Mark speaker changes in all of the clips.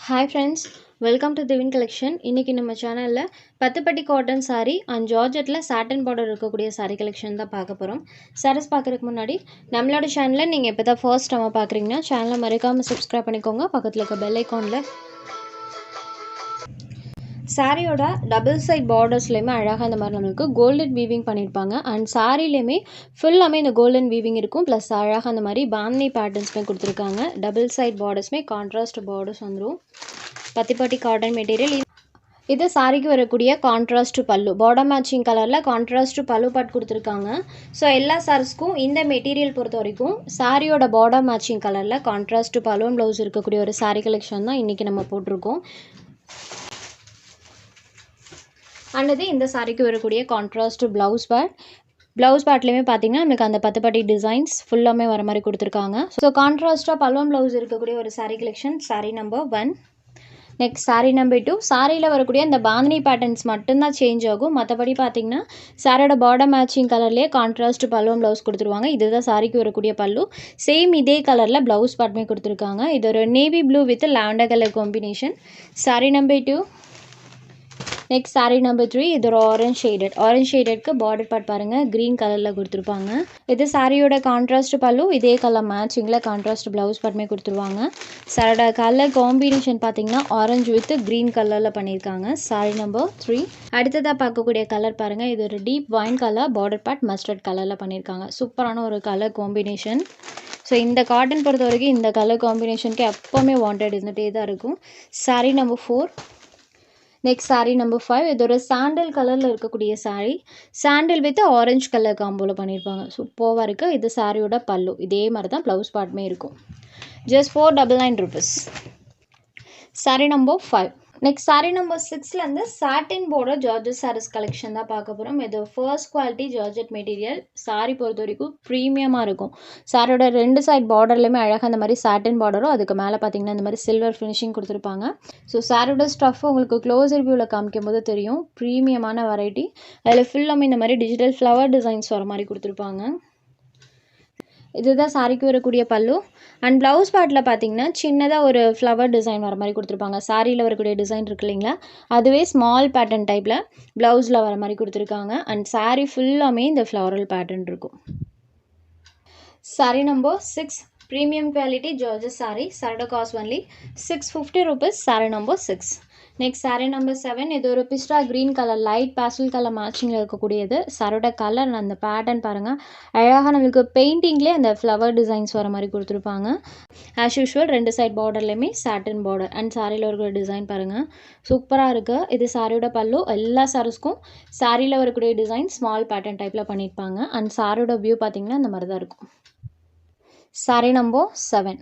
Speaker 1: Hi friends, welcome to Divin Collection. இன்னைக்கு நம்ம சேனல்ல பத்துப்பட்டி காட்டன் saree and ஜார்ஜெட்ல satin border இருக்கக்கூடிய saree collection தான் பார்க்க போறோம். sarees பார்க்கறதுக்கு முன்னாடி நம்மளோட சேனலை நீங்க இப்பதான் first time பார்க்கறீங்கன்னா சேனலை மறக்காம subscribe பண்ணிக்கோங்க. பக்கத்துல இருக்க bell iconல சாரியோட டபுள் சைட் பார்டர்ஸ்லையுமே அழகாக இந்த மாதிரி நம்மளுக்கு கோல்டன் வீவிங் பண்ணியிருப்பாங்க. அண்ட் சாரிலையுமே ஃபுல்லாமே இந்த கோல்டன் வீவிங் இருக்கும். ப்ளஸ் அழகாக அந்த மாதிரி பாந்தினி பேட்டர்ன்ஸ்மே கொடுத்துருக்காங்க. டபுள் சைட் பார்டர்ஸ்மே கான்ட்ராஸ்ட் பார்டர்ஸ் வந்துடும். பத்திப்பட்டி காட்டன் மெட்டீரியல். இது சாரிக்கு வரக்கூடிய கான்ட்ராஸ்ட் பல்லு, பார்டர் மேட்சிங் கலரில் கான்ட்ராஸ்ட் பல்லு பாட் கொடுத்துருக்காங்க. ஸோ எல்லா சாரீஸ்க்கும் இந்த மெட்டீரியல் பொறுத்த வரைக்கும் சாரியோட பார்டர் மேட்சிங் கலரில் கான்ட்ராஸ்ட் பல்லும் ப்ளவுஸ் இருக்கக்கூடிய ஒரு சாரீ கலெக்ஷன் தான் இன்றைக்கி நம்ம போட்டிருக்கோம். அண்ட் இந்த சாரிக்கு வரக்கூடிய கான்ட்ராஸ்ட் ப்ளவுஸ் பேட்லேயுமே பார்த்தீங்கன்னா நமக்கு அந்த பத்துப்பட்டி டிசைன்ஸ் ஃபுல்லாமே வர மாதிரி கொடுத்துருக்காங்க. ஸோ கான்ட்ராஸ்ட்டாக பல்லும் ப்ளவுஸ் இருக்கக்கூடிய ஒரு sari collection sari number 1. Next sari number 2. சாரியில் வரக்கூடிய இந்த பாந்தினி பேட்டர்ன்ஸ் மட்டும்தான் சேஞ்ச் ஆகும். மற்றபடி பார்த்தீங்கன்னா சாரியோட பார்டர் மேட்சிங் கலர்லேயே கான்ட்ராஸ்ட் பல்லும் ப்ளவுஸ் கொடுத்துருவாங்க. இதுதான் சாரிக்கு வரக்கூடிய பல்லு. சேம் இதே கலரில் ப்ளவுஸ் பேட்டுமே கொடுத்துருக்காங்க. இது ஒரு navy blue with lavender colour combination. Sari number 2. Next sari number 3. இது ஒரு ஆரஞ்ச் ஷேடட்க்கு பார்டர் பார்ட் பாருங்கள் க்ரீன் கலரில் கொடுத்துருப்பாங்க. இது சாரியோட கான்ட்ராஸ்ட் பல்லு. இதே கலர் மேட்சிங்கில் கான்ட்ராஸ்ட் ப்ளவுஸ் பார்ட்டுமே கொடுத்துருவாங்க. சாரியோட கலர் காம்பினேஷன் பார்த்தீங்கன்னா ஆரஞ்சு வித் க்ரீன் கலரில் பண்ணியிருக்காங்க. சாரீ நம்பர் 3. அடுத்ததாக பார்க்கக்கூடிய கலர் பாருங்கள். இது ஒரு deep wine colour, border part mustard கலரில் பண்ணியிருக்காங்க. சூப்பரான ஒரு கலர் காம்பினேஷன். ஸோ இந்த காட்டன் பொறுத்த வரைக்கும் இந்த கலர் காம்பினேஷனுக்கு எப்போவுமே வாண்டட் இருந்துகிட்டே தான் இருக்கும். Sari number 4. Next sari number 5. இது ஒரு சாண்டில் கலரில் இருக்கக்கூடிய sari. Sandal with orange colour காம்போவில் பண்ணியிருப்பாங்க. சூப்பராக இருக்குது. இது சாரியோட பல்லு. இதே மாதிரி தான் ப்ளவுஸ் பார்ட்டுமே இருக்கும். Just 499 rupees. Sari number 5. Next sari number 6லேருந்து satin border georgette saris collection தான் பார்க்க போகிறோம். இது first quality georgette material. Sari பொறுத்த வரைக்கும் ப்ரீமியமாக இருக்கும். சாரியோட 2 சைட் பார்டர்லையுமே அழகாக அந்த மாதிரி சாட்டின் பார்டரும் அதுக்கு மேலே பார்த்தீங்கன்னா இந்த மாதிரி சில்வர் ஃபினிஷிங் கொடுத்துருப்பாங்க. ஸோ சாரியோட ஸ்டஃப் உங்களுக்கு க்ளோஸ் ரிவ்யூவில் காமிக்கும் போது தெரியும். ப்ரீமியமான வெரைட்டி. அதில் ஃபுல்லாமே இந்த மாதிரி டிஜிட்டல் ஃப்ளவர் டிசைன்ஸ் வர மாதிரி கொடுத்துருப்பாங்க. இதுதான் சாரிக்கு வரக்கூடிய பல்லு. அண்ட் ப்ளவுஸ் பார்ட்டில் பார்த்தீங்கன்னா சின்னதாக ஒரு ஃப்ளவர் டிசைன் வர மாதிரி கொடுத்துருப்பாங்க. சாரியில் வரக்கூடிய டிசைன் இருக்கு இல்லைங்களா, அதுவே ஸ்மால் பேட்டர்ன் டைப்பில் ப்ளவுஸில் வர மாதிரி கொடுத்துருக்காங்க. அண்ட் சாரீ ஃபுல்லாமே இந்த ஃப்ளவரல் பேட்டர்ன் இருக்கும். Sari number 6. Premium quality georgette sari. சாரோட cost only 650 rupees. Sari number 6. Next sari number 7. இது ஒரு pista green colour, light pastel colour மேட்சிங்கில் இருக்கக்கூடியது. சாரோட கலர் அந்த பேட்டர்ன் பாருங்கள். அழகாக நம்மளுக்கு பெயிண்டிங்லேயே அந்த ஃப்ளவர் டிசைன்ஸ் வர மாதிரி கொடுத்துருப்பாங்க. ஆஸ் யூஷுவல் 2 சைட் பார்டர்லேயுமே சாட்டின் பார்டர். அண்ட் சாரியில் இருக்கிற டிசைன் பாருங்கள் சூப்பராக இருக்குது. இது சாரியோட பல்லு. எல்லா சாரீஸ்க்கும் சாரியில் வரக்கூடிய டிசைன் ஸ்மால் பேட்டர்ன் டைப்பில் பண்ணியிருப்பாங்க. அண்ட் சாரியோட வியூ பார்த்திங்கன்னா இந்த மாதிரி தான் இருக்கும். Sari number 7.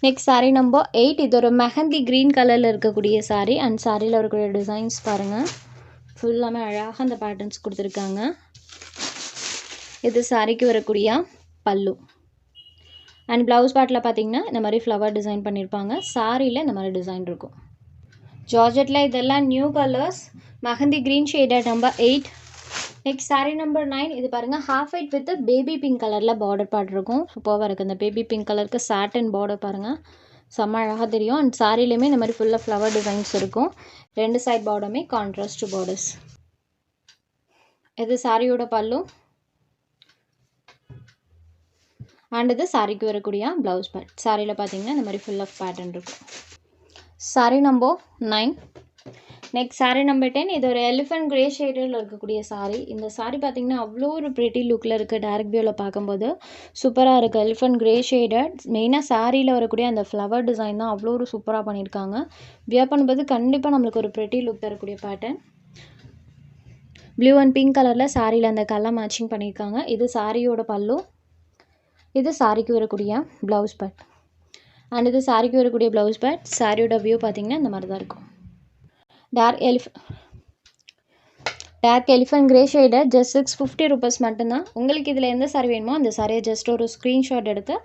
Speaker 1: Next sari number 8. இது ஒரு மெஹந்தி க்ரீன் கலரில் இருக்கக்கூடிய சாரீ. அண்ட் சாரியில் இருக்கக்கூடிய டிசைன்ஸ் பாருங்கள் ஃபுல்லாமே அழகாக அந்த பேட்டர்ன்ஸ் கொடுத்துருக்காங்க. இது சாரிக்கு வரக்கூடிய பல்லு. அண்ட் ப்ளவுஸ் பார்ட்டில் பார்த்தீங்கன்னா இந்த மாதிரி ஃப்ளவர் டிசைன் பண்ணியிருப்பாங்க. சாரியில் இந்த மாதிரி டிசைன் இருக்கும். ஜார்ஜெட்டில் இதெல்லாம் new colours. Mehndi green shaded number 8. Next sari number 9. இது பாருங்கள் half white with baby pink கலரில் பார்டர் பார்ட் இருக்கும். சூப்பராக இருக்குது. இந்த பேபி பிங்க் கலருக்கு சாட்டின் பார்டர் பாருங்கள் செம்ம அழகாக தெரியும். அண்ட் சாரிலையுமே இந்த மாதிரி ஃபுல்லாக ஃப்ளவர் டிசைன்ஸ் இருக்கும். 2 சைட் பார்டருமே கான்ட்ராஸ்ட் பார்டர்ஸ். இது சாரியோட பல்லு. அண்ட் இது சாரிக்கு வரக்கூடிய ப்ளவுஸ் பார்ட். சாரியில் பார்த்தீங்கன்னா இந்த மாதிரி ஃபுல் ஆஃப் பேட்டர்ன் இருக்கும். Sari number 9. Next sari number 10. இது ஒரு எலிஃபென்ட் கிரே ஷேடில் இருக்கக்கூடிய சாரீ. இந்த சாரீ பார்த்தீங்கன்னா அவ்வளோ ஒரு ப்ரிட்டி லுக்கில் இருக்குது. டேரக்ட் வியூவில் பார்க்கும்போது சூப்பராக இருக்குது. Elephant grey shaded. மெயினாக சாரியில் வரக்கூடிய அந்த ஃப்ளவர் டிசைன் தான் அவ்வளோ ஒரு சூப்பராக பண்ணியிருக்காங்க. வியர் பண்ணும்போது கண்டிப்பாக நம்மளுக்கு ஒரு ப்ரிட்டி லுக் தரக்கூடிய பேட்டர்ன். ப்ளூ அண்ட் பிங்க் கலரில் சாரியில் அந்த கலர் மேட்சிங் பண்ணியிருக்காங்க. இது சாரியோட பல்லு. இது சாரிக்கு வரக்கூடிய ப்ளவுஸ் பார்ட். அண்ட் இது சாரிக்கு வரக்கூடிய ப்ளவுஸ் பார்ட். சாரியோட வியூ பார்த்திங்கன்னா இந்த மாதிரி தான் இருக்கும். Dark elephant grey shaded. Just 650 rupees மட்டும்தான். உங்களுக்கு இதில் எந்த சாரி வேணுமோ அந்த சாரியை ஜஸ்ட் ஒரு ஸ்க்ரீன்ஷாட் எடுத்து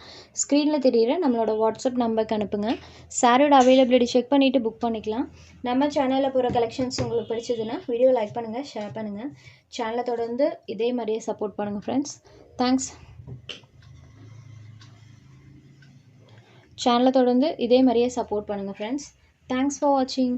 Speaker 1: ஸ்க்ரீனில் தெரியுற நம்மளோட வாட்ஸ்அப் நம்பருக்கு அனுப்புங்க. சாரியோட அவைலபிலிட்டி செக் பண்ணிவிட்டு புக் பண்ணிக்கலாம். நம்ம சேனலில் போகிற கலெக்ஷன்ஸ் உங்களுக்கு பிடிச்சதுன்னா வீடியோ லைக் பண்ணுங்கள், ஷேர் பண்ணுங்கள். சேனலை தொடர்ந்து இதே மாதிரியே சப்போர்ட் பண்ணுங்கள் ஃப்ரெண்ட்ஸ். தேங்க்ஸ். சேனலை தொடர்ந்து இதே மாதிரியே சப்போர்ட் பண்ணுங்கள் ஃப்ரெண்ட்ஸ். தேங்க்ஸ் ஃபார் வாட்சிங்.